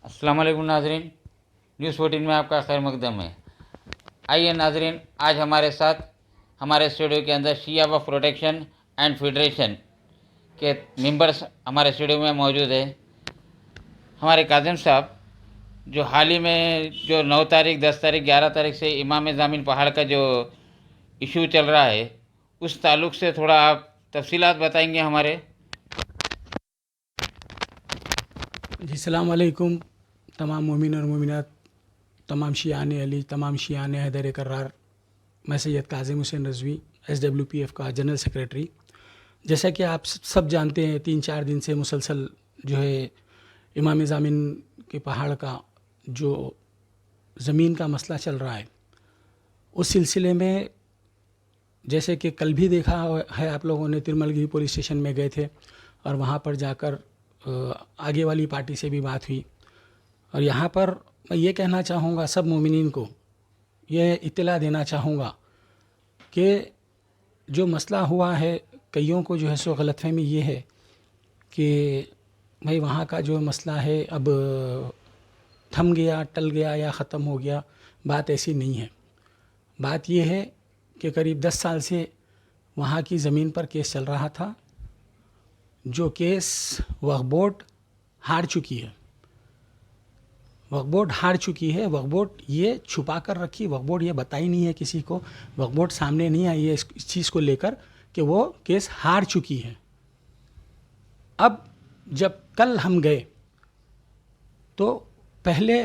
अस्सलाम वालेकुम नाजरीन, न्यूज़ 14 में आपका खैर मकदम है। आइए नाजरीन, आज हमारे साथ हमारे स्टूडियो के अंदर Shia Waqf protection and federation के मेंबर्स हमारे स्टूडियो में मौजूद है। हमारे काजिम साहब जो हाल ही में जो 9 तारीख 10 तारीख 11 तारीख से इमाम ज़मीन पहाड़ का जो इशू चल रहा है, उस ताल्लुक़ से थोड़ा आप तफसीलात बताएंगे हमारे। जी सलाम अलैकुम तमाम मोमिन और मोमिनात, तमाम शियान अली, तमाम शियान हैदर करार। मैं सैयद काजिम हुसैन रज़वी, SWPF का जनरल सेक्रेटरी। जैसा कि आप सब जानते हैं, 3-4 दिन से मुसलसल जो है इमाम ज़मीन के पहाड़ का जो ज़मीन का मसला चल रहा है, उस सिलसिले में जैसे कि कल भी देखा है आप लोगों ने, तिरमलगिरी पुलिस स्टेशन में गए थे और वहाँ पर जाकर आगे वाली पार्टी से भी बात हुई। और यहाँ पर मैं ये कहना चाहूँगा सब मोमिनीन को, ये इत्तला देना चाहूँगा कि जो मसला हुआ है, कईयों को जो है सो गलतफहमी ये है कि भाई वहाँ का जो मसला है अब थम गया, टल गया या ख़त्म हो गया। बात ऐसी नहीं है। बात ये है कि करीब 10 साल से वहाँ की ज़मीन पर केस चल रहा था, जो केस वक्फ बोर्ड हार चुकी है। वक्फ बोर्ड हार चुकी है। वक्फ बोर्ड ये छुपा कर रखी, वक्फ बोर्ड ये बताई नहीं है किसी को, वक्फ बोर्ड सामने नहीं आई है इस चीज़ को लेकर कि वो केस हार चुकी है। अब जब कल हम गए तो पहले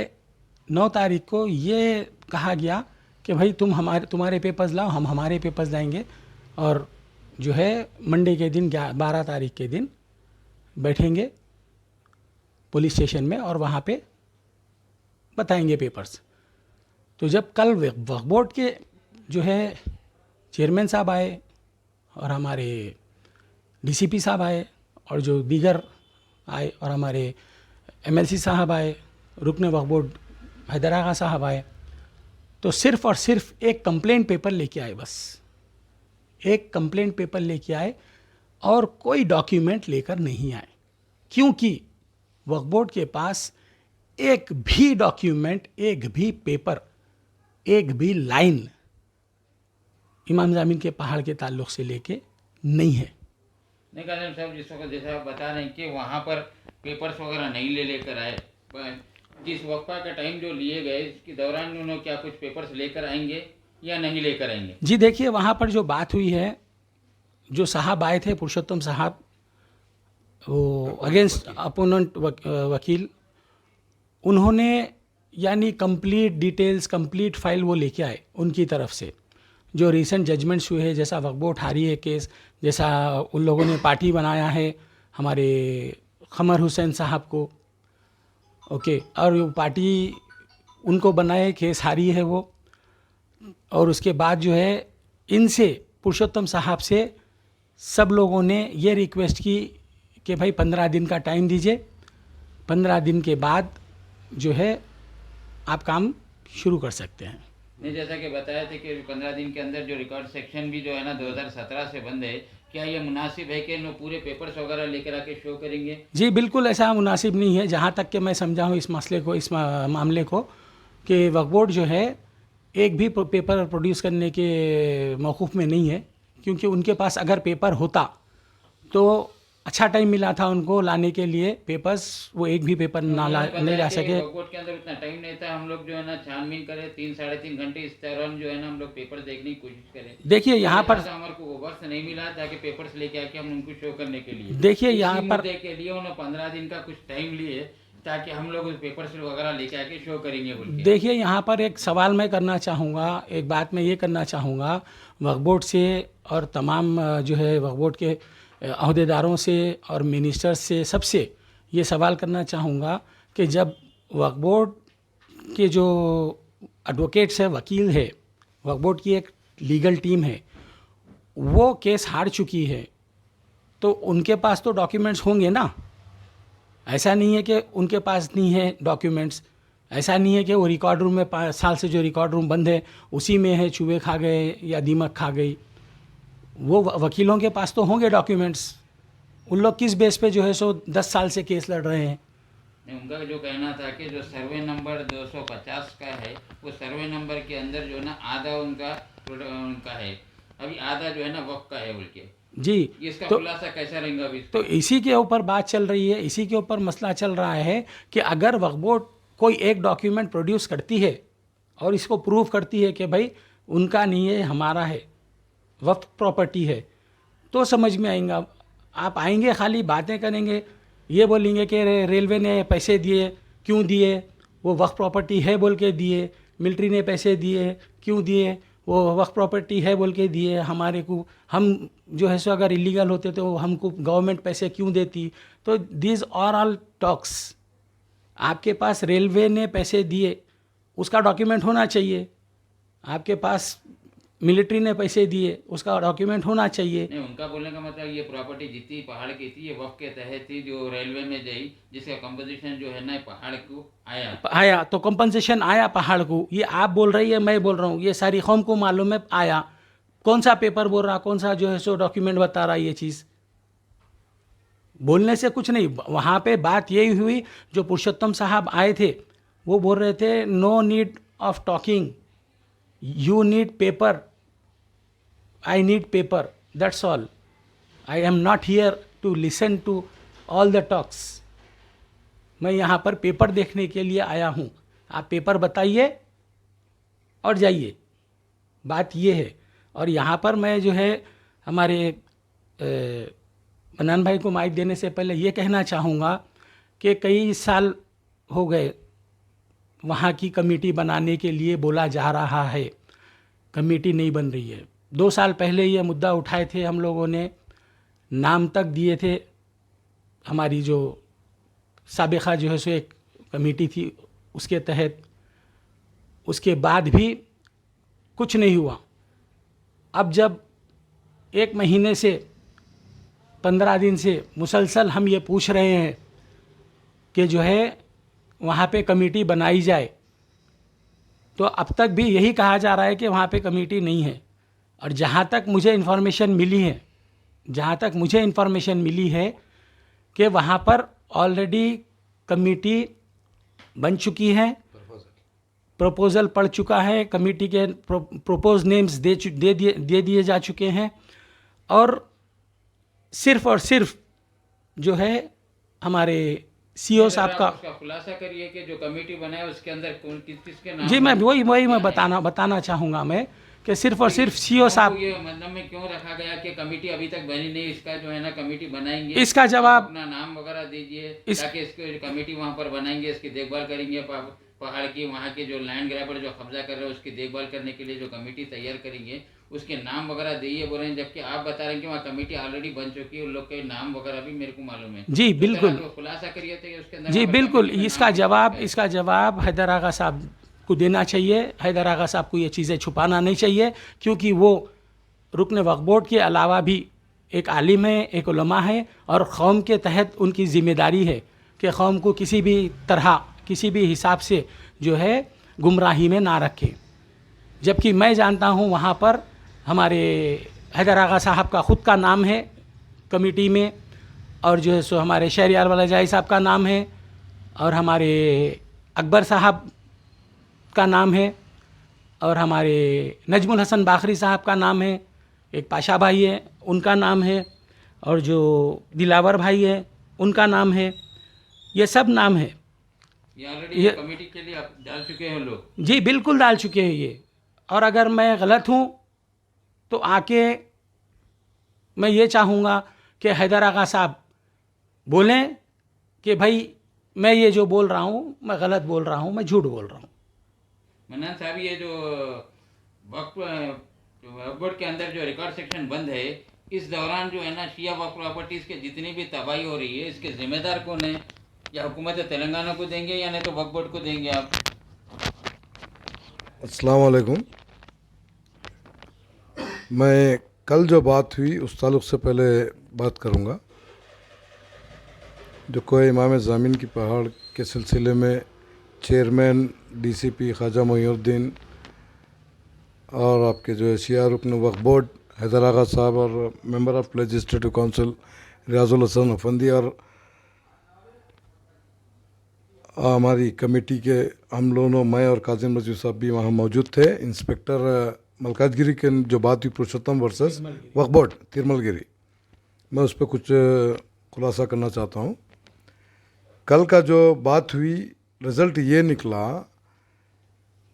9 तारीख को ये कहा गया कि भाई तुम्हारे पेपर्स लाओ, हम हमारे पेपर्स लाएंगे और जो है मंडे के दिन 12 तारीख के दिन बैठेंगे पुलिस स्टेशन में और वहाँ पे बताएंगे पेपर्स। तो जब कल वक्फ बोर्ड के जो है चेयरमैन साहब आए और हमारे DCP साहब आए और जो दीगर आए और हमारे MLC साहब आए, रुकन वक्फ बोर्ड हैदर आगा साहब आए, तो सिर्फ़ और सिर्फ एक कंप्लेंट पेपर लेके आए। बस एक कंप्लेंट पेपर लेके आए और कोई डॉक्यूमेंट लेकर नहीं आए, क्योंकि वक्फ बोर्ड के पास एक भी डॉक्यूमेंट, एक भी पेपर, एक भी लाइन इमाम ज़मीन के पहाड़ के ताल्लुक़ से लेके नहीं है। नहीं काजिम साहब, जिस वक्त जैसा आप बता रहे हैं कि वहाँ पर पेपर्स वगैरह नहीं लेकर आए, जिस वक्फा का टाइम जो लिए गए इसके दौरान उन्होंने क्या कुछ पेपर्स लेकर आएंगे या नहीं लेकर आएंगे? जी देखिए, वहाँ पर जो बात हुई है, जो साहब आए थे पुरुषोत्तम साहब, वो अगेंस्ट अपोनेंट वकील, उन्होंने यानी कंप्लीट डिटेल्स, कंप्लीट फाइल वो लेके आए उनकी तरफ से। जो रिसेंट जजमेंट्स हुए हैं, जैसा वक्फ बोर्ड हारी है केस, जैसा उन लोगों ने पार्टी बनाया है हमारे क़मर हुसैन साहब को, ओके, और वो पार्टी उनको बनाए, केस हारी है वो। और उसके बाद जो है इनसे, पुरुषोत्तम साहब से सब लोगों ने ये रिक्वेस्ट की कि भाई 15 दिन का टाइम दीजिए, 15 दिन के बाद जो है आप काम शुरू कर सकते हैं। नहीं, जैसा कि बताया था कि 15 दिन के अंदर जो रिकॉर्ड सेक्शन भी जो है ना 2017 से बंद है, क्या ये मुनासिब है कि वो पूरे पेपर्स वगैरह लेकर आके शो करेंगे? जी बिल्कुल ऐसा मुनासिब नहीं है। जहाँ तक कि मैं समझा हूँ इस मसले को, इस मामले को, कि वक्फ बोर्ड जो है एक भी पेपर प्रोड्यूस करने के मौक़ूफ़ में नहीं है, क्योंकि उनके पास अगर पेपर होता तो अच्छा टाइम मिला था उनको लाने के लिए पेपर्स, वो एक भी पेपर नहीं ला सके। वक्फ बोर्ड के अंदर इतना टाइम नहीं था। हम लोग जो है ना छानबीन करें 3-3.5 घंटे, इस दौरान जो है ना हम लोग पेपर देखने की कोशिश करें। देखिए यहाँ पर हमारे को वर्ष नहीं मिला ताकि पेपर्स लेके आके हम उनको शो करने के लिए, देखिए यहाँ पर के लिए उन्होंने 15 दिन का कुछ टाइम लिए ताकि हम लोग उस पेपर्स वगैरह लेके आके शो करेंगे बोल के। देखिए यहाँ पर एक सवाल मैं करना चाहूँगा, एक बात मैं ये करना चाहूँगा वक्फ बोर्ड से और तमाम जो है वक्फ बोर्ड के अहदेदारों से और मिनिस्टर्स से, सबसे ये सवाल करना चाहूँगा कि जब वक्फ बोर्ड के जो एडवोकेट्स है, वकील है, वक्फ बोर्ड की एक लीगल टीम है, वो केस हार चुकी है, तो उनके पास तो डॉक्यूमेंट्स होंगे ना। ऐसा नहीं है कि उनके पास नहीं है डॉक्यूमेंट्स, ऐसा नहीं है कि वो रिकॉर्ड रूम में 5 साल से जो रिकॉर्ड रूम बंद है उसी में है, चूहे खा गए या दीमक खा गई। वो वकीलों के पास तो होंगे डॉक्यूमेंट्स। उन लोग किस बेस पे जो है सो 10 साल से केस लड़ रहे हैं? नहीं, उनका जो कहना था कि जो सर्वे नंबर 250 का है वो सर्वे नंबर के अंदर जो है ना आधा उनका है, अभी आधा जो है ना वक्त का है बोल के। जी। ये इसका तो खुलासा कैसा रहेगा अभी तो इसी के ऊपर बात चल रही है, इसी के ऊपर मसला चल रहा है कि अगर वक्फ बोर्ड कोई एक डॉक्यूमेंट प्रोड्यूस करती है और इसको प्रूव करती है कि भाई उनका नहीं है, हमारा है, वक्फ प्रॉपर्टी है, तो समझ में आएगा। आप आएंगे खाली बातें करेंगे, ये बोलेंगे कि रेलवे ने पैसे दिए, क्यों दिए, वो वक्फ प्रॉपर्टी है बोल के दिए, मिलिट्री ने पैसे दिए, क्यों दिए, वो वक्फ प्रॉपर्टी है बोल के दिए हमारे को, हम जो है सो अगर इलीगल होते तो हमको गवर्नमेंट पैसे क्यों देती। तो दीज आर ऑल टॉक्स। आपके पास रेलवे ने पैसे दिए उसका डॉक्यूमेंट होना चाहिए, आपके पास मिलिट्री ने पैसे दिए उसका डॉक्यूमेंट होना चाहिए। नहीं, उनका बोलने का मतलब ये प्रॉपर्टी जितनी पहाड़ की थी ये वक्त के तहत थी जो रेलवे में गई, जिसका कंपोजिशन जो है ना पहाड़ को आया। तो कंपनसेशन आया पहाड़ को, ये आप बोल रही है, मैं बोल रहा हूँ, ये सारी कौम को मालूम है आया। कौन सा पेपर बोल रहा, कौन सा जो है सो डॉक्यूमेंट बता रहा, ये चीज़ बोलने से कुछ नहीं। वहाँ पे बात यही हुई, जो पुरुषोत्तम साहब आए थे वो बोल रहे थे no need of talking, you need paper, I need paper, that's all, I am not here to listen to all the talks. मैं यहाँ पर पेपर देखने के लिए आया हूँ, आप पेपर बताइए और जाइए, बात ये है। और यहाँ पर मैं जो है हमारे मन्नान भाई को माइक देने से पहले ये कहना चाहूँगा कि कई साल हो गए वहाँ की कमेटी बनाने के लिए बोला जा रहा है, कमेटी नहीं बन रही है। 2 साल पहले ये मुद्दा उठाए थे हम लोगों ने, नाम तक दिए थे, हमारी जो साबिक़ा जो है सो एक कमेटी थी उसके तहत, उसके बाद भी कुछ नहीं हुआ। अब जब 1 महीने से 15 दिन से मुसलसल हम ये पूछ रहे हैं कि जो है वहाँ पे कमेटी बनाई जाए, तो अब तक भी यही कहा जा रहा है कि वहाँ पे कमेटी नहीं है। और जहाँ तक मुझे इन्फॉर्मेशन मिली है कि वहाँ पर ऑलरेडी कमेटी बन चुकी है, प्रपोज़ल पड़ चुका है, कमेटी के प्रपोज नेम्स दे दिए जा चुके हैं, और सिर्फ जो है हमारे सीओ साहब का खुलासा करिए कि जो कमेटी बनाए उसके अंदर कौन किसके नाम। जी, मैं वही मैं बताना चाहूँगा मैं कि सिर्फ और सिर्फ सीओ साहब। ये मतलब में क्यों रखा गया कि कमेटी अभी तक बनी नहीं, इसका जो है ना कमेटी बनाएंगे, इसका जवाब अपना नाम वगैरह दीजिए ताकि इसको कमेटी वहाँ पर बनाएंगे, इसकी देखभाल करेंगे, पहाड़ की वहाँ के जो लैंड ग्रैबर जो कब्जा कर रहे हैं उसकी देखभाल करने के लिए जो कमेटी तैयार करेंगे उसके नाम वगैरह दिए बोल रहे हैं, जबकि आप बता रहे हैं कि वहाँ कमेटी ऑलरेडी बन चुकी है, उन लोग के नाम वगैरह भी मेरे को मालूम है। जी बिल्कुल, तो खुलासा करिए थे उसके अंदर। जी बिल्कुल, इसका जवाब हैदर आगा साहब को देना चाहिए। हैदर आगा साहब को ये चीज़ें छुपाना नहीं चाहिए, क्योंकि वो रुकन वक्फ बोर्ड के अलावा भी एक आलिम है, एक उलमा है, और कौम के तहत उनकी ज़िम्मेदारी है कि कौम को किसी भी तरह किसी भी हिसाब से जो है गुमराही में ना रखें। जबकि मैं जानता हूँ वहाँ पर हमारे हैदर आगा साहब का ख़ुद का नाम है कमेटी में, और जो है सो हमारे शहरियार वाला जाई साहब का नाम है, और हमारे अकबर साहब का नाम है, और हमारे नजमुल हसन बाखरी साहब का नाम है, एक पाशा भाई है उनका नाम है, और जो दिलावर भाई है उनका नाम है, ये सब नाम है। ये कमेटी के लिए आप डाल चुके हैं लोग? जी बिल्कुल डाल चुके हैं ये। और अगर मैं गलत हूँ तो आके मैं ये चाहूँगा कि हैदर आगा साहब बोलें कि भाई मैं ये जो बोल रहा हूँ मैं गलत बोल रहा हूँ, मैं झूठ बोल रहा हूँ। मन्नान साहब, ये जो वक्फ बोर्ड के अंदर जो रिकॉर्ड सेक्शन बंद है, इस दौरान जो है ना शिया वक्फ प्रॉपर्टीज़ के जितनी भी तबाही हो रही है, इसके जिम्मेदार कौन है? या हुकूमत तेलंगाना को देंगे या नहीं तो वक्फ बोर्ड को देंगे आप? अस्सलाम वालेकुम। मैं कल जो बात हुई उस ताल्लुक़ से पहले बात करूँगा। जो कोई इमाम ज़ामिन की पहाड़ के सिलसिले में चेयरमैन डीसीपी ख्वाजा मोइनुद्दीन और आपके जो है शिया रुकन वक्फ बोर्ड हैदर आगा साहब और member of legislative council Riyazul Hasan Afandi और हमारी कमेटी के हम लोगों, मैं और काजिम रजीव साहब भी वहाँ मौजूद थे। इंस्पेक्टर मलकाजगिरी के जो बात हुई पुरुषोत्तम वर्सेस वक्फ बोर्ड तिरमलगिरी, मैं उस पर कुछ खुलासा करना चाहता हूँ। कल का जो बात हुई, रिज़ल्ट ये निकला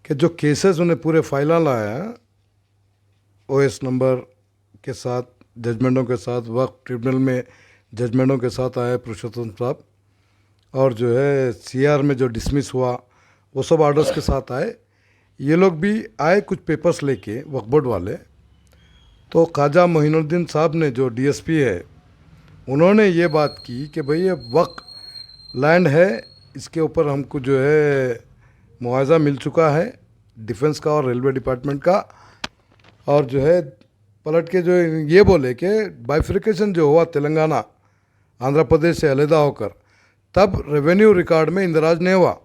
कि जो केसेस उन्हें पूरे फाइला लाया ओएस नंबर के साथ, जजमेंटों के साथ, वक्फ ट्रिब्यूनल में जजमेंटों के साथ आए पुरुषोत्तम साहब, और जो है सीआर में जो डिसमिस हुआ वो सब ऑर्डर्स के साथ आए। ये लोग भी आए कुछ पेपर्स लेके वक्फ बोर्ड वाले। तो ख्वाजा मोइनुद्दीन साहब ने जो डीएसपी है, उन्होंने ये बात की कि भाई ये वक्फ लैंड है, इसके ऊपर हमको जो है मुआवजा मिल चुका है डिफेंस का और रेलवे डिपार्टमेंट का, और जो है पलट के जो ये बोले कि बाइफिकेशन जो हुआ तेलंगाना आंध्र प्रदेश से अलहदा होकर, तब रेवेन्यू रिकॉर्ड में इंदराज नहीं हुआ।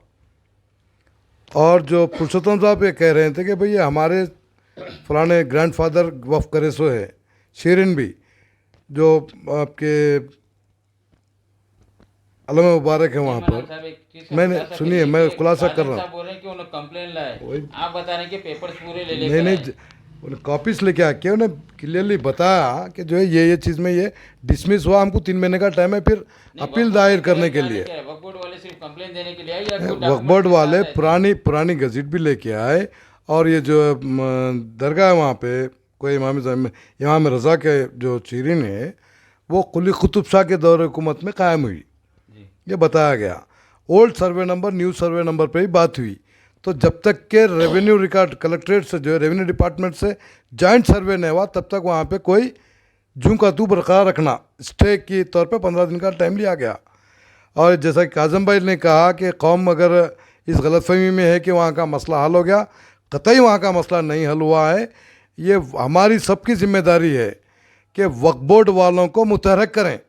और जो पुरुषोत्तम साहब ये कह रहे थे कि भाई ये हमारे फलाने ग्रैंडफादर वफ करेसो है, शीरिन भी जो आपके अलम मुबारक है वहाँ पर। मैंने सुनिए, मैं खुलासा कर रहा हूँ। बोल रहे हैं कि उन्होंने कंप्लेन लाए, आप बता रहे हैं कि पेपर्स पूरे ले नहीं लेकर नहीं, आए। उन्हें कॉपीज लेके आके उन्हें क्लियरली बताया कि जो है ये चीज़ में ये डिसमिस हुआ, हमको 3 महीने का टाइम है फिर अपील दायर करने के लिए। वक्फ बोर्ड वाले सिर्फ कंप्लेन देने के लिए आए या कोई वक्फ document बोर्ड के वाले साथ आए? पुरानी गज़ेट भी लेके आए, और ये जो दरगाह है वहाँ पे कोई इमाम रज़ा के जो शीरीन है वो कुली कुतुब शाह के दौर हुकूमत में कायम हुई, ये बताया गया। Old survey number new survey number पे ही बात हुई। तो जब तक के रेवेन्यू रिकॉर्ड कलेक्ट्रेट से जो है रेवेन्यू डिपार्टमेंट से जॉइंट सर्वे नहीं हुआ, तब तक वहाँ पे कोई जूं का तू बरकरार रखना स्टे के तौर पे 15 दिन का टाइम लिया गया। और जैसा कि काजम भाई ने कहा कि कौम अगर इस गलतफहमी में है कि वहाँ का मसला हल हो गया, कतई वहाँ का मसला नहीं हल हुआ है। ये हमारी सबकी जिम्मेदारी है कि वक्फ बोर्ड वालों को मुतहरक करें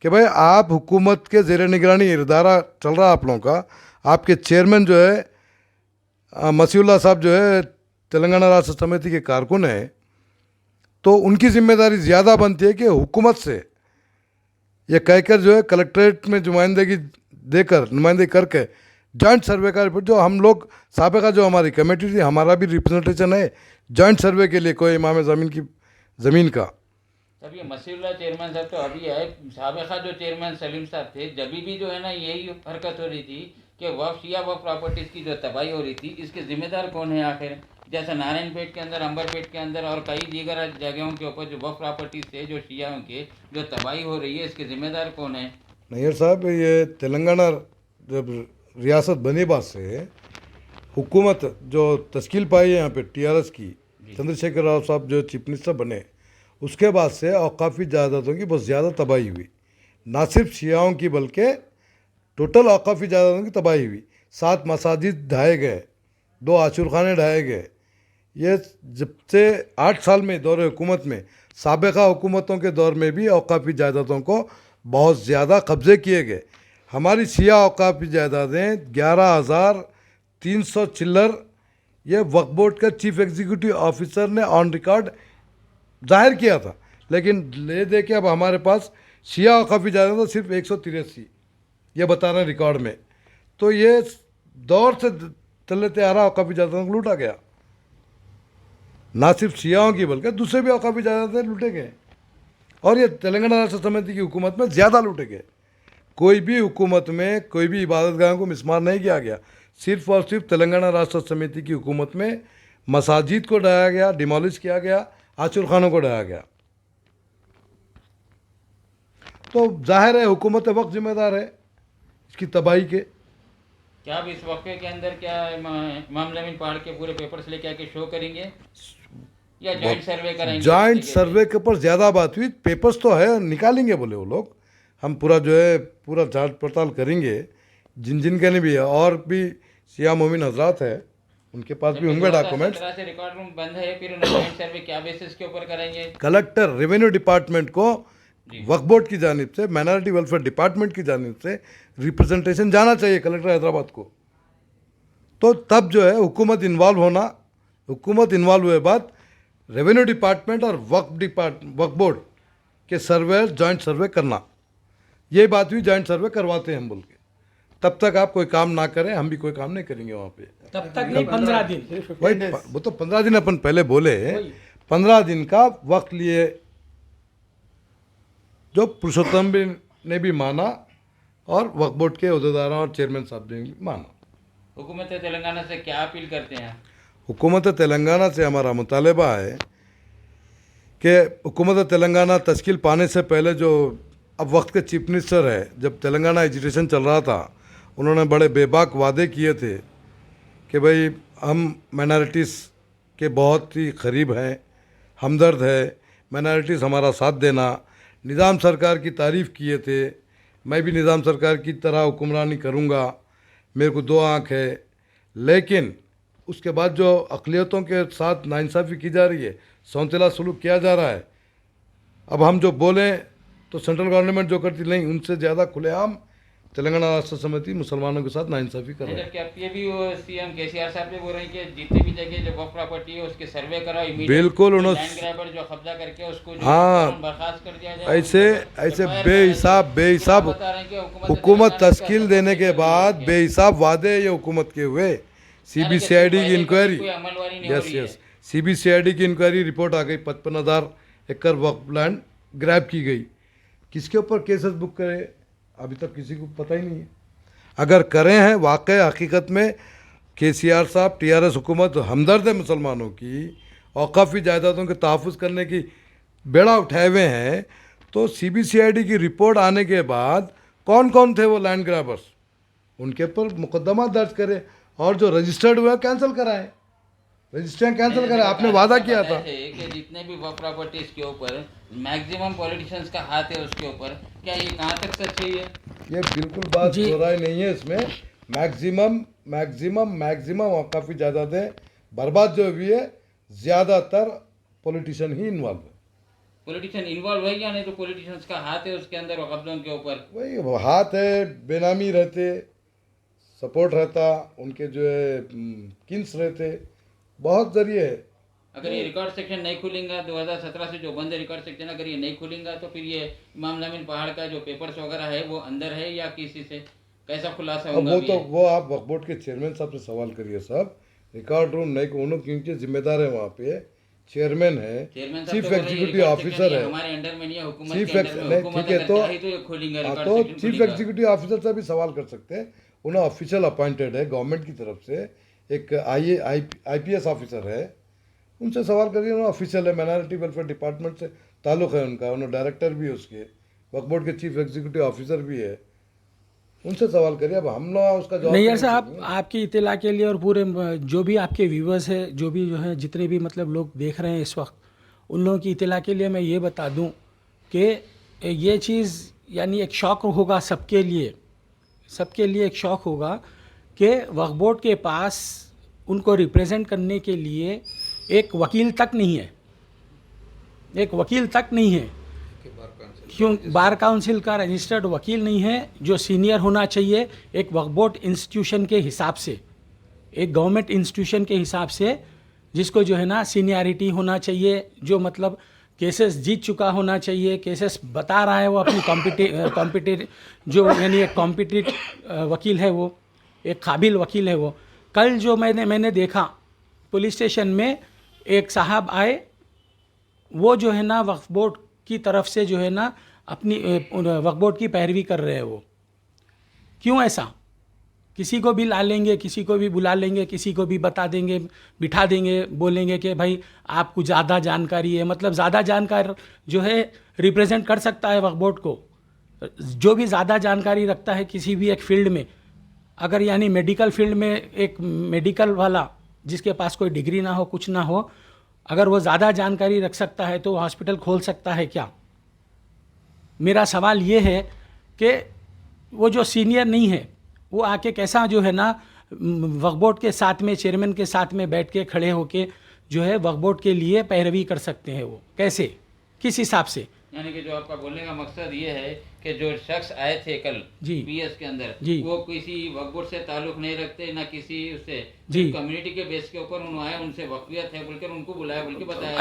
कि भाई आप हुकूमत के ज़ेर निगरानी इदारा चल रहा है आप लोगों का, आपके चेयरमैन जो है मसीउल्लाह साहब जो है तेलंगाना राष्ट्र समिति के कारकुन है, तो उनकी जिम्मेदारी ज़्यादा बनती है कि हुकूमत से ये कहकर जो है कलेक्ट्रेट में नुमाइंदगी करके जॉइंट सर्वे का रिपोर्ट, जो हम लोग साबिका जो हमारी कमेटी थी, हमारा भी रिप्रेजेंटेशन है जॉइंट सर्वे के लिए कोई इमाम ज़मीन की ज़मीन का। तब ये मसीहुल्लाह चेयरमैन साहब तो अभी आए, साबिका जो चेयरमैन सलीम साहब थे, जब भी जो है ना यही हरकत हो रही थी कि वक्फ शिया वक्फ प्रॉपर्टीज़ की जो तबाही हो रही थी, इसके जिम्मेदार कौन है आखिर? जैसे नारायणपेट के अंदर, अंबरपेट के अंदर और कई दीगर जगहों के ऊपर जो वक्फ प्रॉपर्टीज़ थे जो शियाओं के, जो तबाही हो रही है, इसके जिम्मेदार कौन है? नैयर साहब, ये तेलंगाना जब रियासत बने बाद से हुकूमत जो तश्कील पाई है यहाँ पे टीआरएस की, चंद्रशेखर राव साहब जो चीफ मिनिस्टर बने, उसके बाद से औकाफ़ी जायदादों की बहुत ज़्यादा तबाही हुई। ना सिर्फ शियाओं की बल्कि टोटल औकाफ़ी जायदादों की तबाही हुई। 7 मसाजिद ढाए गए, 2 आशुर खाने ढाए गए। ये जब से 8 साल में दौर हुकूमत में, साबिका हुकूमतों के दौर में भी औकाफ़ी जायदादों को बहुत ज़्यादा कब्ज़े किए गए। हमारी शिया औकाफ़ी जायदादें 11,300 चिल्लर, ये वक्फ बोर्ड का चीफ एग्जीक्यूटिव ऑफिसर ने ऑन रिकॉर्ड जाहिर किया था, लेकिन ले दे के अब हमारे पास शिया औकाफ़ी जायदाद तो सिर्फ 183 ये बता रहे हैं रिकॉर्ड में। तो ये दौर से चलते आ रहा औकाफ़ी जायदादों को लूटा गया, ना सिर्फ शियाओं की बल्कि दूसरे भी औकाफ़ी जायदादें लूटे गए, और ये तेलंगाना राष्ट्र समिति की हुकूमत में ज़्यादा लूटे गए। कोई भी हुकूमत में कोई भी इबादतगाहों को मिसमार नहीं किया गया, सिर्फ और सिर्फ तेलंगाना राष्ट्र समिति की हुकूमत में मसाजिद को ढाया गया, डिमोलिश किया गया, आशुर खानों को ढाया गया। तो जाहिर है हुकूमत वक्त जिम्मेदार है इसकी तबाही के। क्या आप इस वक्फे के अंदर क्या इमाम ज़मीन पहाड़ के पूरे पेपर्स लेके आके शो करेंगे या जॉइंट सर्वे करेंगे? जॉइंट सर्वे के ऊपर ज़्यादा बात हुई, पेपर्स तो है, निकालेंगे बोले वो लोग, हम पूरा जो है पूरा जांच पड़ताल करेंगे जिन जिन के भी है, और भी शिया मोमिन हजरात है उनके पास भी होंगे डॉक्यूमेंट्स। से रिकॉर्ड रूम बंद है, फिर जॉइंट सर्वे क्या बेसिस के ऊपर करेंगे? कलेक्टर रेवेन्यू डिपार्टमेंट को वक्फ बोर्ड की जानिब से, माइनॉरिटी वेलफेयर डिपार्टमेंट की जानिब से रिप्रेजेंटेशन जाना चाहिए कलेक्टर हैदराबाद को। तो तब जो है हुकूमत इन्वॉल्व होना, हुकूमत इन्वॉल्व हुए बाद रेवेन्यू डिपार्टमेंट और वक्फ बोर्ड के सर्वे जॉइंट सर्वे करना, ये बात हुई जॉइंट सर्वे करवाते हैं हम बोल के। तब तक आप कोई काम ना करें, हम भी कोई काम नहीं करेंगे वहाँ पे। तब तक नहीं, 15 दिन। वही वो तो 15 दिन अपन पहले बोले, 15 दिन का वक्त लिए, जो पुरुषोत्तम भी ने भी माना और वक्फ बोर्ड के अहदेदारों और चेयरमैन साहब ने भी माना। हुकूमत तेलंगाना से क्या अपील करते हैं? हुकूमत तेलंगाना से हमारा मुतालबा है कि हुकूमत तेलंगाना तश्कील पाने से पहले, जो अब वक्त के चीफ मिनिस्टर है, जब तेलंगाना एजिटेशन चल रहा था, उन्होंने बड़े बेबाक वादे किए थे कि भाई हम माइनॉरिटीज़ के बहुत ही करीब हैं, हमदर्द है, माइनॉरिटीज़ हमारा साथ देना। निज़ाम सरकार की तारीफ़ किए थे, मैं भी निज़ाम सरकार की तरह हुक्मरानी करूँगा, मेरे को 2 आँख है। लेकिन उसके बाद जो अक़लियतों के साथ नाइंसाफ़ी की जा रही है, सौतेला सलूक किया जा रहा है, अब हम जो बोलें तो सेंट्रल गवर्नमेंट जो करती नहीं, उनसे ज़्यादा खुलेआम तेलंगाना राष्ट्र समिति मुसलमानों के साथ नाइंसाफ़ी कर रही है। जबकि अब ये भी सीएम केसीआर साहब भी बोल रहे हैं कि जितनी भी जगह जो वक्फ प्रॉपर्टी है उसके सर्वे कराओ, इमीडिएट बिल्कुल, उन्होंने लैंड ग्रैबर जो कब्जा करके उसको जो हाँ, बर्खास्त कर दिया जाए। ऐसे बेहिसाब हुकूमत तश्कील देने के बाद बेहिसाब वादे ये हुकूमत के हुए। CBCID की इंक्वायरी, यस, CBCID की इंक्वायरी रिपोर्ट आ गई, 55,000 एकड़ वक्फ लैंड ग्रैब की गई। किसके ऊपर केसेस बुक करे अभी तक किसी को पता ही नहीं है। अगर करें हैं वाकई हकीकत में KCR साहब, TRS हुकूमत हमदर्द है मुसलमानों की, औकाफ़ी जायदादों के तहफ़्फ़ुज़ करने की बेड़ा उठाए हुए हैं, तो CBCID की रिपोर्ट आने के बाद कौन कौन थे वो लैंड ग्रैबर्स, उनके ऊपर मुकदमा दर्ज करें और जो रजिस्टर्ड हुए कैंसिल कराएं, रजिस्ट्रेशन कैंसिल करें। आपने वादा किया था कि जितने भी वक्फ प्रॉपर्टीज के ऊपर मैक्सिमम पॉलिटिशियंस का हाथ है उसके ऊपर, क्या ये कहाँ तक सच है? ये बिल्कुल बात हो रहा नहीं है इसमें। मैक्सिमम औकाफ़ी जायदादें बर्बाद जो हुई है, ज़्यादातर पॉलिटिशियन ही इन्वॉल्व है। पॉलिटिशियन इन्वॉल्व है या नहीं? तो पॉलिटिशियंस का हाथ है उसके अंदर वक्फ के ऊपर, वही वो हाथ है, बेनामी रहते, सपोर्ट रहता, उनके जो है किन्स रहते, बहुत जरिए है। अगर ये रिकॉर्ड सेक्शन नहीं खुलेगा 2017 से जो बंद है रिकॉर्ड सेक्शन, अगर ये नहीं खुलेगा तो फिर ये इमाम जमीन पहाड़ का जो पेपर्स वगैरह है वो अंदर है या किसी से कैसा खुलासा होगा? वो आप वक्फ बोर्ड के चेयरमैन साहब से सवाल करिए साहब। रिकॉर्ड रूम नहीं, उन्होंने क्योंकि जिम्मेदार है, वहाँ पे चेयरमैन है, चीफ एग्जीक्यूटिव ऑफिसर है, हमारे अंडर में नहीं है, हुकूमत चीफ के अंडर में। ठीक है, तो चीफ एग्जीक्यूटिव ऑफिसर से भी सवाल कर सकते हैं। उन्हें ऑफिशियल अपॉइंटेड है गवर्नमेंट की तरफ से, एक IPS ऑफिसर है, उनसे सवाल करिए। उन्हें ऑफिशियल है, माइनॉरिटी वेलफेयर डिपार्टमेंट से ताल्लुक़ है उनका, उन्हें डायरेक्टर भी है उसके, वक्फ बोर्ड के चीफ एग्जीक्यूटिव ऑफिसर भी है, उनसे सवाल करिए। अब हम लोग उसका जवाब नहीं साहब, आपकी इत्तला के लिए और पूरे जो भी आपके व्यूवर्स है, जो भी जो है जितने भी मतलब लोग देख रहे हैं इस वक्त, उन लोगों की इत्तला के लिए मैं ये बता दूं कि ये चीज़ यानी एक शौक़ होगा सबके लिए एक शौक़ होगा कि वक्फ बोर्ड के पास उनको रिप्रेजेंट करने के लिए एक वकील तक नहीं है, क्यों बार काउंसिल का रजिस्टर्ड वकील नहीं है जो सीनियर होना चाहिए एक वक्फ बोर्ड इंस्टीट्यूशन के हिसाब से, एक गवर्नमेंट इंस्टीट्यूशन के हिसाब से, जिसको जो है ना सीनियरिटी होना चाहिए, जो मतलब केसेस जीत चुका होना चाहिए, केसेस बता रहा है वो अपनी कॉम्पिटिट जो यानी एक कॉम्पिटिट वकील है, वो एक काबिल वकील है वो। कल जो मैंने देखा पुलिस स्टेशन में एक साहब आए, वो जो है ना वक्फ बोर्ड की तरफ से जो है ना अपनी वक्फ बोर्ड की पैरवी कर रहे हैं। वो क्यों ऐसा? किसी को भी ला लेंगे, किसी को भी बुला लेंगे, किसी को भी बता देंगे, बिठा देंगे, बोलेंगे कि भाई आपको ज़्यादा जानकारी है, मतलब ज़्यादा जानकार जो है रिप्रेजेंट कर सकता है वक्फ बोर्ड को। जो भी ज़्यादा जानकारी रखता है किसी भी एक फील्ड में, अगर यानी मेडिकल फील्ड में एक मेडिकल वाला जिसके पास कोई डिग्री ना हो, कुछ ना हो, अगर वो ज़्यादा जानकारी रख सकता है तो वो हॉस्पिटल खोल सकता है क्या? मेरा सवाल ये है कि वो जो सीनियर नहीं है वो आके कैसा जो है ना वक्फ बोर्ड के साथ में, चेयरमैन के साथ में बैठ के खड़े होके जो है वक्फ बोर्ड के लिए पैरवी कर सकते हैं? वो कैसे, किस हिसाब से? यानी कि जो आपका बोलने का मकसद ये है कि जो शख्स आए थे कल PS के अंदर, वो किसी वक्फ बोर्ड से ताल्लुक नहीं रखते, ना किसी उससे, कम्युनिटी के बेस के ऊपर उन्होंने आए, उनसे वक्फियत है बोलकर उनको बुलाया, बोल के बताया।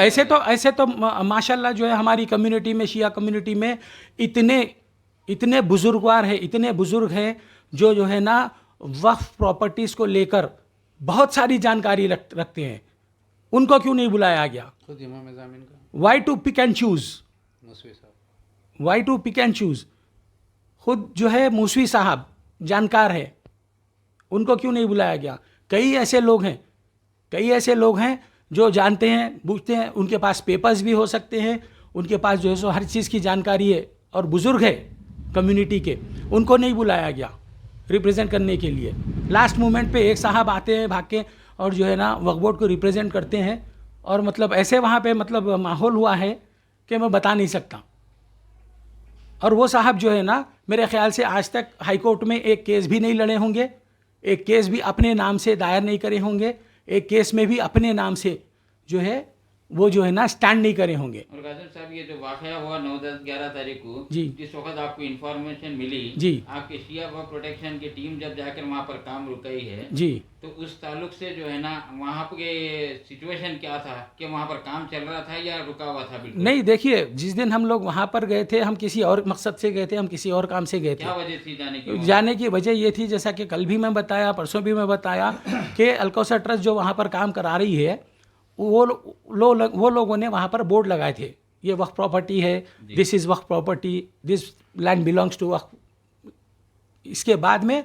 ऐसे तो माशाल्लाह जो है हमारी कम्युनिटी में, शिया कम्युनिटी में इतने बुजुर्गवार है, इतने बुजुर्ग हैं, जो है ना वक्फ प्रॉपर्टीज़ को लेकर बहुत सारी जानकारी रखते हैं, उनको क्यों नहीं बुलाया गया? खुद इमाम ज़ामिन का why to pick and choose, Musavi साहब why to pick and choose? खुद जो है मूसवी साहब जानकार है, उनको क्यों नहीं बुलाया गया? कई ऐसे लोग हैं जो जानते हैं, बूझते हैं, उनके पास पेपर्स भी हो सकते हैं, उनके पास जो है सो हर चीज़ की जानकारी है और बुज़ुर्ग है कम्युनिटी के, उनको नहीं बुलाया गया रिप्रेजेंट करने के लिए। लास्ट मोमेंट पे एक साहब आते हैं भाग के और जो है ना वक्फ बोर्ड को रिप्रेजेंट करते हैं, और मतलब ऐसे वहाँ पे मतलब माहौल हुआ है कि मैं बता नहीं सकता। और वो साहब जो है ना मेरे ख्याल से आज तक हाई कोर्ट में एक केस भी नहीं लड़े होंगे, एक केस भी अपने नाम से दायर नहीं करे होंगे, एक केस में भी अपने नाम से जो है वो जो है ना स्टैंड नहीं करे होंगे। और कासिम साहब, ये जो वाकया हुआ 9, 10, 11 तारीख को, जी। जिस वक्त आपको इंफॉर्मेशन मिली, जी। आपके शिया वक्फ प्रोटेक्शन की टीम जब जाकर वहाँ पर काम रुकाई है, जी, तो उस ताल्लुक से जो है ना वहाँ पे सिचुएशन क्या था कि वहाँ पर काम चल रहा था या रुका हुआ था? बिल्कुल नहीं, देखिए जिस दिन हम लोग वहाँ पर गए थे, हम किसी और मकसद से गए थे, हम किसी और काम से गए क्या थे। वजह थी जाने की? जाने की वजह ये थी, जैसा कि कल भी मैं बताया, परसों भी मैं बताया, कि अलकौसर ट्रस्ट जो वहाँ पर काम करा रही है, वो लोगों ने वहाँ पर बोर्ड लगाए थे, ये वक्फ प्रॉपर्टी है, this is Waqf property, this land belongs to Waqf. इसके बाद में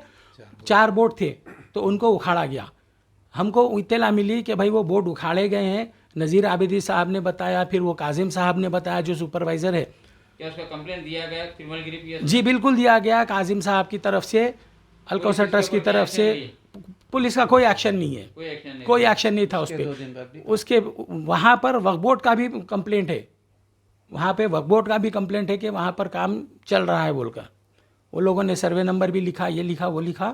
4 बोर्ड थे, तो उनको उखाड़ा गया। हमको इत्तला मिली कि भाई वो बोर्ड उखाड़े गए हैं, नज़ीर आबिदी साहब ने बताया, फिर वो काजिम साहब ने बताया जो सुपरवाइज़र है। क्या उसका कंप्लेंट दिया गया तिरुमलगिरी पीएस? जी बिल्कुल दिया गया, काजिम साहब की तरफ से, अलकौसर ट्रस्ट की तरफ से। पुलिस का कोई एक्शन नहीं है, कोई एक्शन नहीं था उस उसके 2 पर। दिन बाद भी उसके वहाँ पर वक्फ बोर्ड का भी कंप्लेंट है, वहाँ पे वक्फ बोर्ड का भी कंप्लेंट है कि वहाँ पर काम चल रहा है बोलकर। वो लोगों ने सर्वे नंबर भी लिखा, ये लिखा, वो लिखा।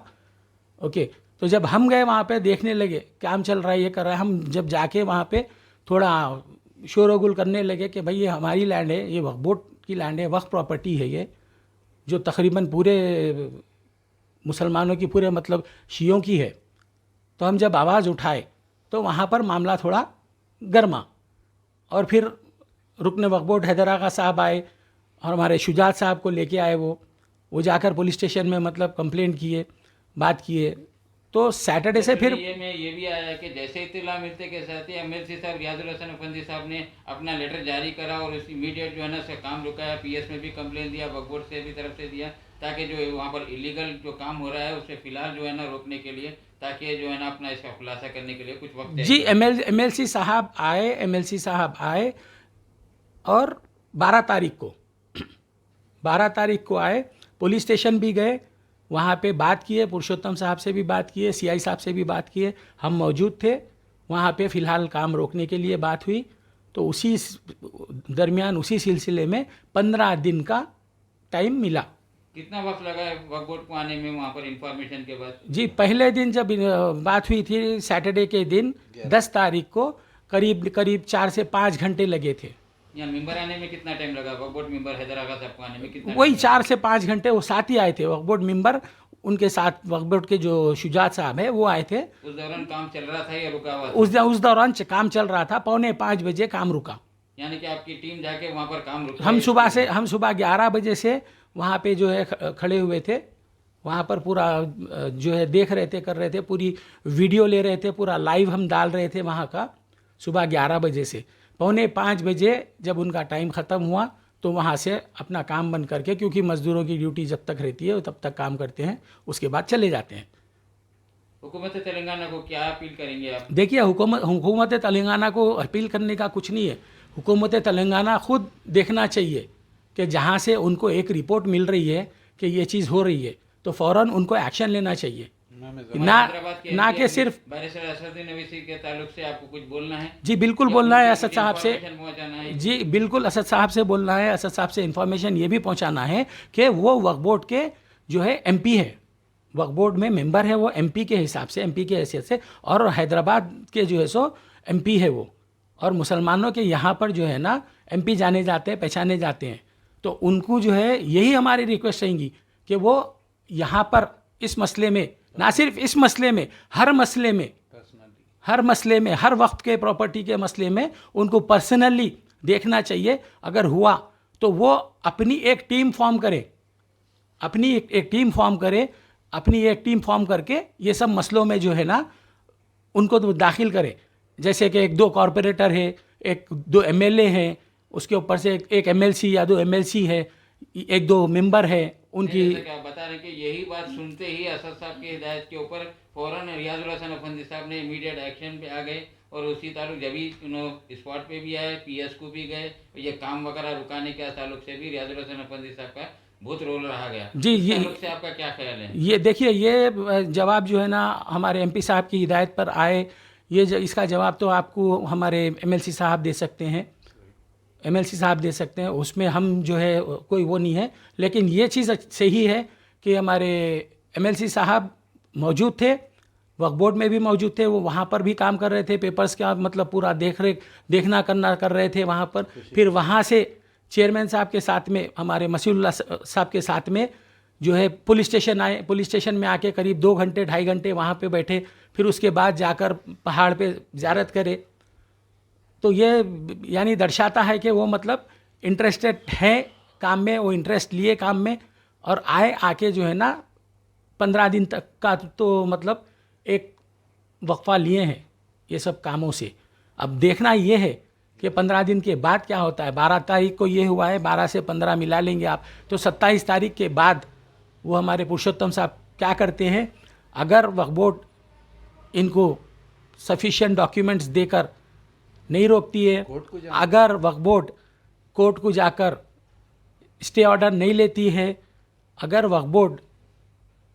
ओके, तो जब हम गए वहाँ पे देखने लगे काम चल रहा है, ये कर रहा है, हम जब जाके वहाँ पे थोड़ा शोरगुल करने लगे कि भाई ये हमारी लैंड है, ये वक्फ बोर्ड की लैंड है, वक्फ प्रॉपर्टी है ये, जो तकरीबन पूरे मुसलमानों की, पूरे मतलब शियों की है। तो हम जब आवाज़ उठाए तो वहाँ पर मामला थोड़ा गर्मा, और फिर रुकन वक्फ बोर्ड हैदर आगा साहब आए और हमारे शुजात साहब को लेके आए, वो जाकर पुलिस स्टेशन में मतलब कंप्लेंट किए, बात किए। तो सैटरडे से फिर ये भी आया कि जैसे इत्तला मिलते के साथ ही एमएलसी साहब रियाजुल हसन अफंदी साहब ने अपना लेटर जारी करा और उस इमीडिएट जो है ना से काम रुकाया, पीएस में भी कंप्लेंट दिया, वक्फ बोर्ड से भी तरफ से दिया, ताकि जो वहाँ पर इलीगल जो काम हो रहा है उसे फिलहाल जो है ना रोकने के लिए, ताकि जो है ना अपना इसका खुलासा करने के लिए कुछ वक्त जी एमएलसी साहब आए और 12 तारीख को आए, पुलिस स्टेशन भी गए, वहाँ पे बात किए, पुरुषोत्तम साहब से भी बात किए, सीआई साहब से भी बात किए, हम मौजूद थे वहाँ पे। फ़िलहाल काम रोकने के लिए बात हुई, तो उसी दरमियान, उसी सिलसिले में 15 दिन का टाइम मिला। कितना वक्त लगा वक्फ बोर्ड को आने में वहाँ पर इंफॉर्मेशन के बाद? जी पहले दिन जब बात हुई थी, सैटरडे के दिन 10 तारीख को, करीब 4 से 5 घंटे लगे थे। यहाँ मेंबर आने में कितना टाइम लगा? वक्फ बोर्ड मेंबर हैदर आगा साहब को आने में कितना? वही 4 से 5 घंटे, वो साथ ही आए थे वक्फ बोर्ड मेंबर, उनके साथ वक्फ बोर्ड के जो शुजात साहब है वो आए थे। उस दौरान काम चल रहा था या रुका हुआ था? उस दौरान काम चल रहा था, 4:45 बजे काम रुका। यानी कि आपकी टीम जाके वहाँ पर काम रुका? हम सुबह 11 बजे से वहाँ पे जो है खड़े हुए थे, वहाँ पर पूरा जो है देख रहे थे, कर रहे थे, पूरी वीडियो ले रहे थे, पूरा लाइव हम डाल रहे थे वहाँ का। सुबह 11 बजे से 4:45 बजे जब उनका टाइम ख़त्म हुआ तो वहाँ से अपना काम बंद करके, क्योंकि मज़दूरों की ड्यूटी जब तक रहती है तब तक काम करते हैं, उसके बाद चले जाते हैं। हुकूमत तेलंगाना को क्या अपील करेंगे आप? देखिए हुकूमत तेलंगाना को अपील करने का कुछ नहीं है, हुकूमत तेलंगाना खुद देखना चाहिए कि जहाँ से उनको एक रिपोर्ट मिल रही है कि ये चीज़ हो रही है तो फ़ौरन उनको एक्शन लेना चाहिए, ना कि सिर्फ। बैरिस्टर असदुद्दीन ओवैसी के ताल्लुक से आपको कुछ बोलना है? जी बिल्कुल बोलना है असद साहब से, पहुंचाना है? जी बिल्कुल असद साहब से बोलना है, असद साहब से इन्फॉर्मेशन ये भी पहुंचाना है कि वो वक्फ बोर्ड के जो है एमपी है, वक्फ बोर्ड में मेंबर है वो एमपी के हिसाब से, एमपी के हैसियत से, और हैदराबाद के जो है सो एमपी है वो, और मुसलमानों के यहाँ पर जो है ना एमपी जाने जाते हैं, पहचाने जाते हैं। तो उनको जो है यही हमारी रिक्वेस्ट रहेंगी कि वो यहाँ पर इस मसले में, ना सिर्फ इस मसले में, हर मसले में, हर वक्त के प्रॉपर्टी के मसले में उनको पर्सनली देखना चाहिए। अगर हुआ तो वो अपनी एक टीम फॉर्म करे, अपनी एक टीम फॉर्म करके ये सब मसलों में जो है ना उनको तो दाखिल करे। जैसे कि एक दो कॉरपोरेटर है, एक दो एमएलए हैं, उसके ऊपर से एक एमएलसी या दो एमएलसी है, एक दो मेंबर है उनकी। जैसे कि आप बता रहे हैं कि यही बात सुनते ही असद साहब की हिदायत के ऊपर फौरन रियाजुल हसन अफंदी साहब ने इमीडिएट एक्शन पे आ गए और उसी ताल्लुक जब ही उन्होंने स्पॉट पे भी आए, पीएस को भी गए, ये काम वगैरह रुकाने के ताल्लुक से भी रियाजुल हसन अफंदी साहब का बहुत रोल रहा गया। जी, इस ये ताल्लुक से आपका क्या ख्याल है? ये देखिए, ये जवाब जो है ना हमारे एमपी साहब की हिदायत पर आए, इसका जवाब तो आपको हमारे एमएलसी साहब दे सकते हैं, एमएलसी साहब दे सकते हैं, उसमें हम जो है कोई वो नहीं है। लेकिन ये चीज़ सही है कि हमारे एमएलसी साहब मौजूद थे, वक्फ बोर्ड में भी मौजूद थे, वो वहाँ पर भी काम कर रहे थे, पेपर्स का मतलब पूरा देखना करना कर रहे थे वहाँ पर। फिर वहाँ से चेयरमैन साहब के साथ में, हमारे मसीहुल्लाह साहब के साथ में जो है पुलिस स्टेशन आए, पुलिस स्टेशन में आके करीब 2 घंटे 2.5 घंटे वहाँ पे बैठे, फिर उसके बाद जाकर पहाड़ पे ज़ियारत करे। तो ये यानी दर्शाता है कि वो मतलब इंटरेस्टेड है काम में, वो इंटरेस्ट लिए काम में और आके जो है ना 15 दिन तक का तो मतलब एक वक्फा लिए हैं ये सब कामों से। अब देखना ये है कि 15 दिन के बाद क्या होता है। 12 तारीख को ये हुआ है, 12 से 15 मिला लेंगे आप, तो 27 तारीख के बाद वो हमारे पुरुषोत्तम साहब क्या करते हैं। अगर वक्फ बोर्ड इनको सफिशिएंट डॉक्यूमेंट्स देकर नहीं रोकती है, अगर वक्फ बोर्ड कोर्ट को जाकर स्टे ऑर्डर नहीं लेती है, अगर वक्फ बोर्ड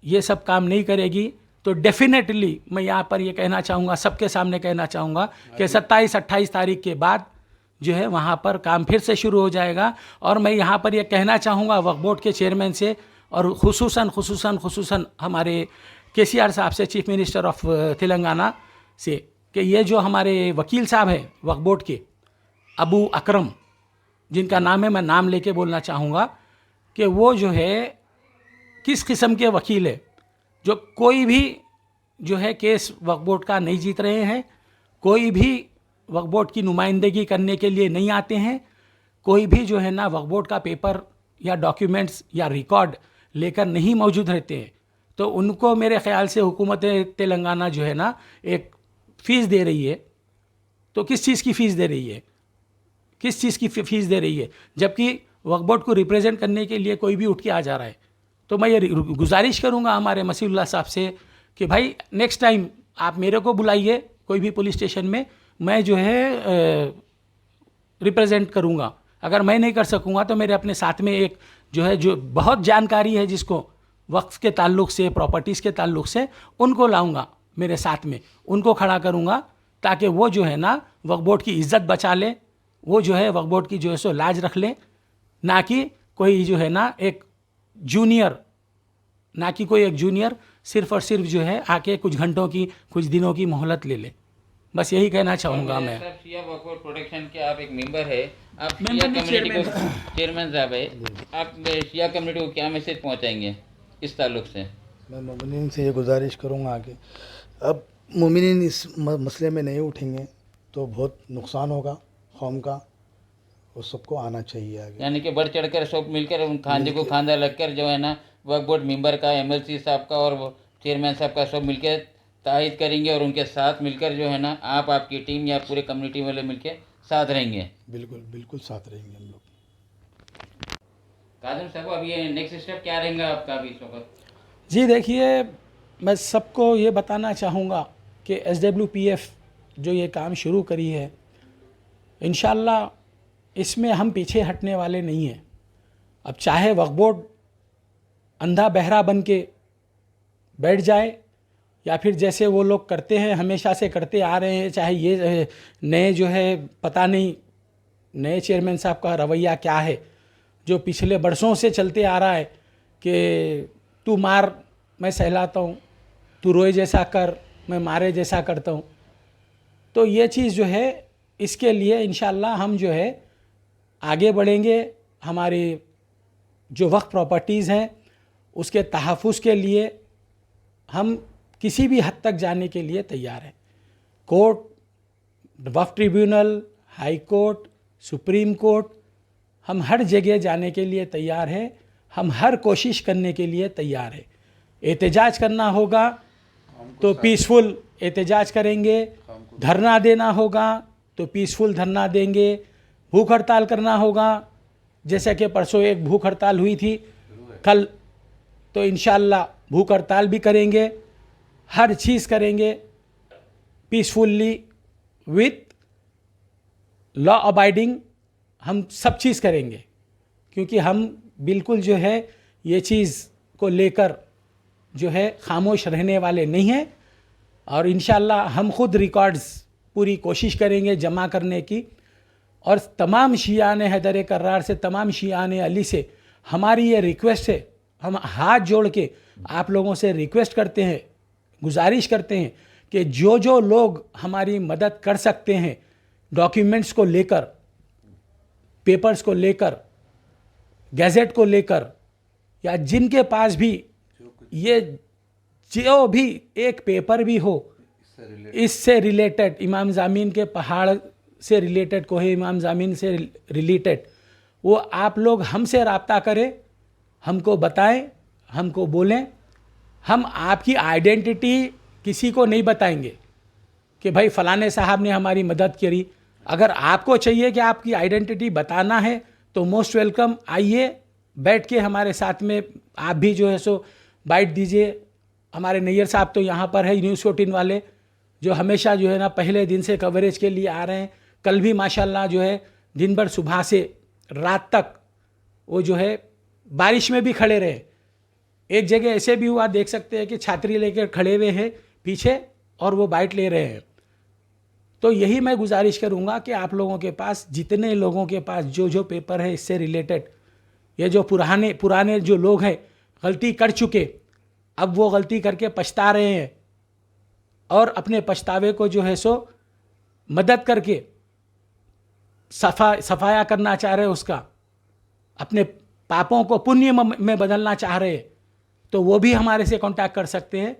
ये सब काम नहीं करेगी, तो डेफिनेटली मैं यहाँ पर ये कहना चाहूँगा, सबके सामने कहना चाहूँगा कि 27-28 तारीख के बाद जो है वहाँ पर काम फिर से शुरू हो जाएगा। और मैं यहाँ पर ये कहना चाहूँगा वक्फ बोर्ड के चेयरमैन से और खुसूसन हमारे केसीआर साहब से, चीफ मिनिस्टर ऑफ तेलंगाना से, कि ये जो हमारे वकील साहब हैं वक्फ बोर्ड के, अबू अकरम जिनका नाम है, मैं नाम लेके बोलना चाहूँगा कि वो जो है किस किस्म के वकील है, जो कोई भी जो है केस वक्फ बोर्ड का नहीं जीत रहे हैं, कोई भी वक्फ बोर्ड की नुमाइंदगी करने के लिए नहीं आते हैं, कोई भी जो है ना वक्फ बोर्ड का पेपर या डॉक्यूमेंट्स या रिकॉर्ड लेकर नहीं मौजूद रहते हैं। तो उनको मेरे ख्याल से हुकूमत तेलंगाना जो है ना एक फ़ीस दे रही है। तो किस चीज़ की फ़ीस दे रही है, किस चीज़ की फ़ीस दे रही है, जबकि वक्फ बोर्ड को रिप्रेजेंट करने के लिए कोई भी उठ के आ जा रहा है। तो मैं ये गुजारिश करूँगा हमारे मसीहुल्लाह साहब से कि भाई नेक्स्ट टाइम आप मेरे को बुलाइए कोई भी पुलिस स्टेशन में, मैं जो है रिप्रेजेंट करूँगा। अगर मैं नहीं कर सकूँगा तो मेरे अपने साथ में एक जो है, जो बहुत जानकारी है जिसको वक्फ के ताल्लुक से, प्रॉपर्टीज़ के ताल्लुक से, उनको लाऊंगा मेरे साथ में, उनको खड़ा करूँगा ताकि वो जो है ना वक्फ बोर्ड की इज़्ज़त बचा ले, वो जो है वक्फ बोर्ड की जो है सो लाज रख ले, ना कि कोई जो है ना एक जूनियर, ना कि कोई एक जूनियर सिर्फ और सिर्फ जो है आके कुछ घंटों की, कुछ दिनों की मोहलत ले ले। बस यही कहना चाहूँगा मैं। Sir, Shia Waqf board protection के आप एक मेंबर है, आप मेंबर शिया नहीं, कम्युनिटी को चेयरमैन साहब है, आप शिया कम्युनिटी को क्या मैसेज पहुंचाएंगे इस ताल्लुक से? मैं मोमिनीन से ये गुजारिश करूँगा कि अब मोमिनीन इस मसले में नहीं उठेंगे तो बहुत नुकसान होगा कौम का, और सबको आना चाहिए आगे। यानी कि बढ़ चढ़कर सब मिलकर उन खांदे को खांदा लगकर जो है ना वक्फ बोर्ड मेंबर का, एमएलसी साहब का और चेयरमैन साहब का सब मिलकर तायद करेंगे और उनके साथ मिलकर जो है ना आप, आपकी टीम या पूरे कम्युनिटी वाले मिलकर साथ रहेंगे। बिल्कुल बिल्कुल साथ रहेंगे हम लोग। कादिम साहब, अब ये नेक्स्ट स्टेप क्या रहेगा आपका अभी इस वक्त? जी देखिए, मैं सबको ये बताना चाहूँगा कि SWPF जो ये काम शुरू करी है, इंशाल्लाह इसमें हम पीछे हटने वाले नहीं हैं। अब चाहे वक्फ बोर्ड अंधा बहरा बन के बैठ जाए या फिर जैसे वो लोग करते हैं, हमेशा से करते आ रहे हैं, चाहे ये नए जो है पता नहीं नए चेयरमैन साहब का रवैया क्या है, जो पिछले बरसों से चलते आ रहा है कि तू मार मैं सहलाता हूँ, तू रोए जैसा कर मैं मारे जैसा करता हूँ। तो ये चीज़ जो है, इसके लिए इंशाल्लाह हम जो है आगे बढ़ेंगे। हमारी जो वक्फ प्रॉपर्टीज़ हैं उसके तहफ़्फ़ुज़ के लिए हम किसी भी हद तक जाने के लिए तैयार हैं। Court, Waqf tribunal, high court, supreme court, हम हर जगह जाने के लिए तैयार हैं, हम हर कोशिश करने के लिए तैयार हैं। एहतजाज करना होगा तो पीसफुल एहतजाज करेंगे, धरना देना होगा तो पीसफुल धरना देंगे, भूख हड़ताल करना होगा जैसे कि परसों एक भूख हड़ताल हुई थी, कल तो इंशाअल्लाह भूख हड़ताल भी करेंगे, हर चीज़ करेंगे पीसफुल्ली विथ लॉ अबाइडिंग, हम सब चीज़ करेंगे क्योंकि हम बिल्कुल जो है ये चीज़ को लेकर जो है खामोश रहने वाले नहीं हैं और इंशाअल्लाह हम खुद रिकॉर्ड्स पूरी कोशिश करेंगे जमा करने की और तमाम शियाने हैदर कर्रार से, तमाम शियाने अली से हमारी ये रिक्वेस्ट है, हम हाथ जोड़ के आप लोगों से रिक्वेस्ट करते हैं, गुजारिश करते हैं कि जो जो लोग हमारी मदद कर सकते हैं डॉक्यूमेंट्स को लेकर, पेपर्स को लेकर, गैजेट को लेकर, या जिनके पास भी ये जो भी एक पेपर भी हो इससे रिलेटेड, इमाम ज़ामीन के पहाड़ से रिलेटेड, कोहे इमाम ज़ामीन से रिलेटेड, वो आप लोग हमसे रब्ता करें, हमको बताएं, हमको बोलें। हम आपकी आइडेंटिटी किसी को नहीं बताएंगे कि भाई फ़लाने साहब ने हमारी मदद करी। अगर आपको चाहिए कि आपकी आइडेंटिटी बताना है तो मोस्ट वेलकम, आइए बैठ के हमारे साथ में आप भी जो है सो बाइट दीजिए। हमारे नैयर साहब तो यहाँ पर है, न्यूज़ 14 वाले जो हमेशा जो है ना पहले दिन से कवरेज के लिए आ रहे हैं। कल भी माशाल्लाह जो है दिन भर सुबह से रात तक वो जो है बारिश में भी खड़े रहे। एक जगह ऐसे भी हुआ, देख सकते हैं कि छात्री लेकर खड़े हुए हैं पीछे और वो बाइट ले रहे हैं। तो यही मैं गुजारिश करूँगा कि आप लोगों के पास, जितने लोगों के पास जो जो पेपर है इससे रिलेटेड, ये जो पुराने जो लोग हैं गलती कर चुके, अब वो गलती करके पछता रहे हैं और अपने पछतावे को जो है सो मदद करके सफाया करना चाह रहे हैं, उसका अपने पापों को पुण्य में बदलना चाह रहे हैं, तो वो भी हमारे से कांटेक्ट कर सकते हैं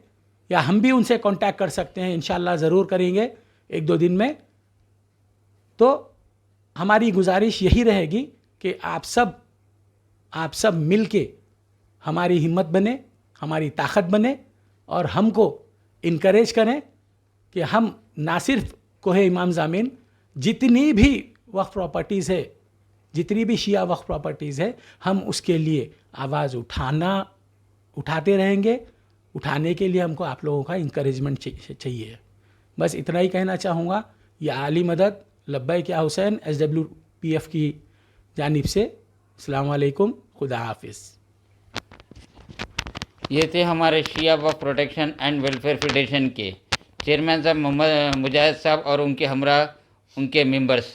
या हम भी उनसे कांटेक्ट कर सकते हैं। इंशाल्लाह ज़रूर करेंगे 1-2 दिन में। तो हमारी गुजारिश यही रहेगी कि आप सब मिल के हमारी हिम्मत बने, हमारी ताकत बने और हमको इनकरेज करें कि हम ना सिर्फ कोहे इमाम ज़ामीन, जितनी भी वक्फ प्रॉपर्टीज़ है, जितनी भी शिया वक्फ प्रॉपर्टीज़ है, हम उसके लिए आवाज़ उठाते रहेंगे। उठाने के लिए हमको आप लोगों का इंकरेजमेंट चाहिए। बस इतना ही कहना चाहूँगा। यह आली मदद लब्बैक या हुसैन SWPF की जानिब से। अस्सलाम वालेकुम, खुदा हाफिज़। ये थे हमारे Shia Waqf protection and welfare federation के चेयरमैन साहब मोहम्मद मुजाहिद साहब और उनके हमरा उनके मेंबर्स।